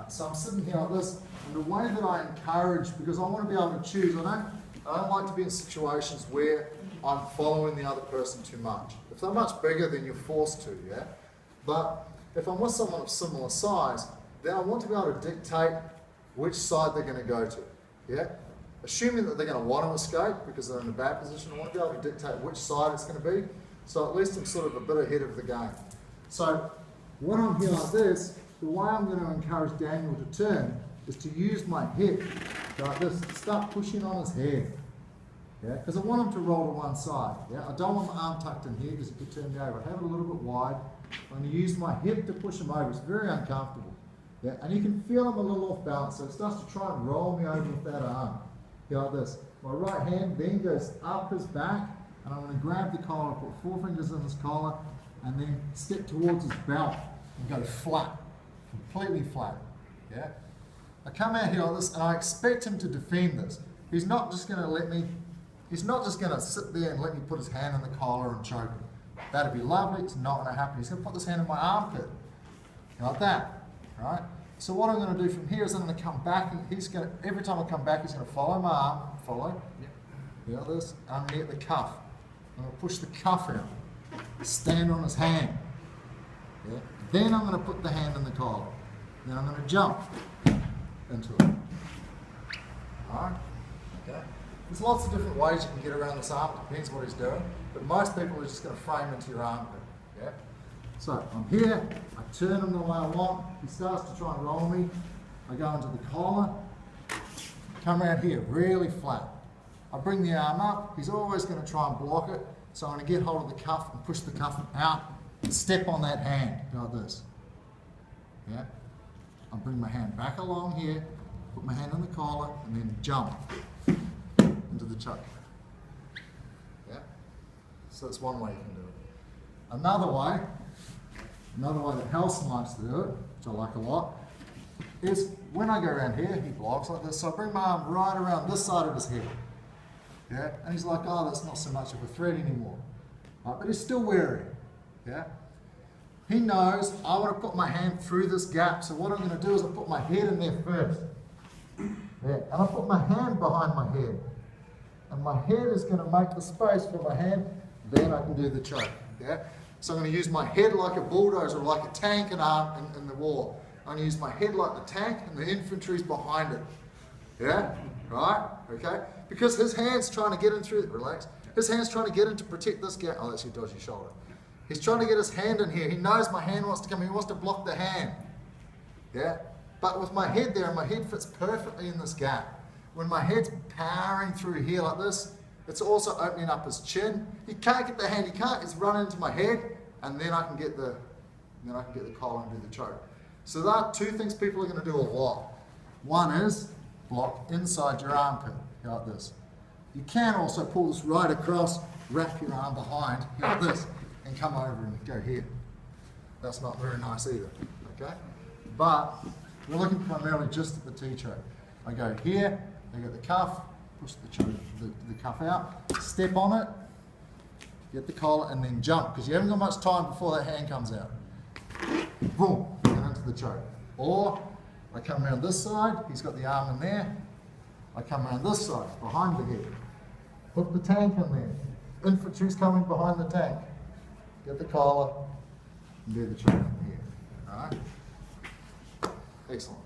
So I'm sitting here like this, and the way that I encourage, because I want to be able to choose, I don't like to be in situations where I'm following the other person too much. If they're much bigger, then you're forced to, yeah? But if I'm with someone of similar size, then I want to be able to dictate which side they're going to go to, yeah? Assuming that they're going to want to escape because they're in a bad position, I want to be able to dictate which side it's going to be, so at least I'm sort of a bit ahead of the game. So when I'm here like this, the way I'm going to encourage Daniel to turn is to use my hip like this, start pushing on his head. Yeah, because I want him to roll to one side. Yeah, I don't want my arm tucked in here because it could turn me over. I have it a little bit wide. I'm going to use my hip to push him over. It's very uncomfortable. Yeah, and you can feel him a little off balance, so it starts to try and roll me over with that arm. Yeah, like this. My right hand then goes up his back, and I'm going to grab the collar, put 4 fingers in his collar, and then step towards his belt and go flat, completely flat. Yeah. I come out here like this, and I expect him to defend this. He's not just going to let me. He's not just going to sit there and let me put his hand in the collar and choke him. That'd be lovely. It's not going to happen. He's going to put his hand in my armpit, like that, right? So what I'm going to do from here is I'm going to come back, and he's going to, every time I come back, he's going to follow my arm, follow, yeah, like this, underneath the cuff. I'm going to push the cuff out, stand on his hand. Yeah. Then I'm going to put the hand in the collar. Then I'm going to jump into it. All right? Okay. There's lots of different ways you can get around this arm. It depends what he's doing. But most people are just going to frame into your armpit. Yeah? So I'm here. I turn him the way I want. He starts to try and roll me. I go into the collar. Come around here, really flat. I bring the arm up. He's always going to try and block it. So I'm going to get hold of the cuff and push the cuff out and step on that hand like this. Yeah? I'll bring my hand back along here, put my hand on the collar, and then jump into the choke. Yeah? So that's one way you can do it. Another way that Halson likes to do it, which I like a lot, is when I go around here, he blocks like this, so I bring my arm right around this side of his head. Yeah? And he's like, oh, that's not so much of a threat anymore. Right? But he's still wary. Yeah? He knows I want to put my hand through this gap, so what I'm going to do is I put my head in there first. Yeah, and I put my hand behind my head. And my head is going to make the space for my hand, then I can do the choke. Yeah? So I'm going to use my head like a bulldozer, like a tank in the war. I'm going to use my head like the tank, and the infantry's behind it. Yeah? Right? Okay? Because his hand's trying to get in through, relax, his hand's trying to get in to protect this gap. Oh, that's your dodgy shoulder. He's trying to get his hand in here. He knows my hand wants to come. He wants to block the hand. Yeah? But with my head there, and my head fits perfectly in this gap. When my head's powering through here like this, it's also opening up his chin. He can't get the hand. He can't. It's run into my head, and then I can get the collar and do the choke. So there are 2 things people are going to do a lot. One is block inside your armpit, like this. You can also pull this right across, wrap your arm behind, like this, and come over and go here. That's not very nice either, okay? But we're looking primarily just at the T-choke. I go here, I get the cuff, push the cuff out, step on it, get the collar, and then jump, because you haven't got much time before that hand comes out. Boom, and into the choke. Or I come around this side, he's got the arm in there, I come around this side, behind the head, put the tank in there, infantry's coming behind the tank. Get the collar and do the choke from here. All right? Excellent.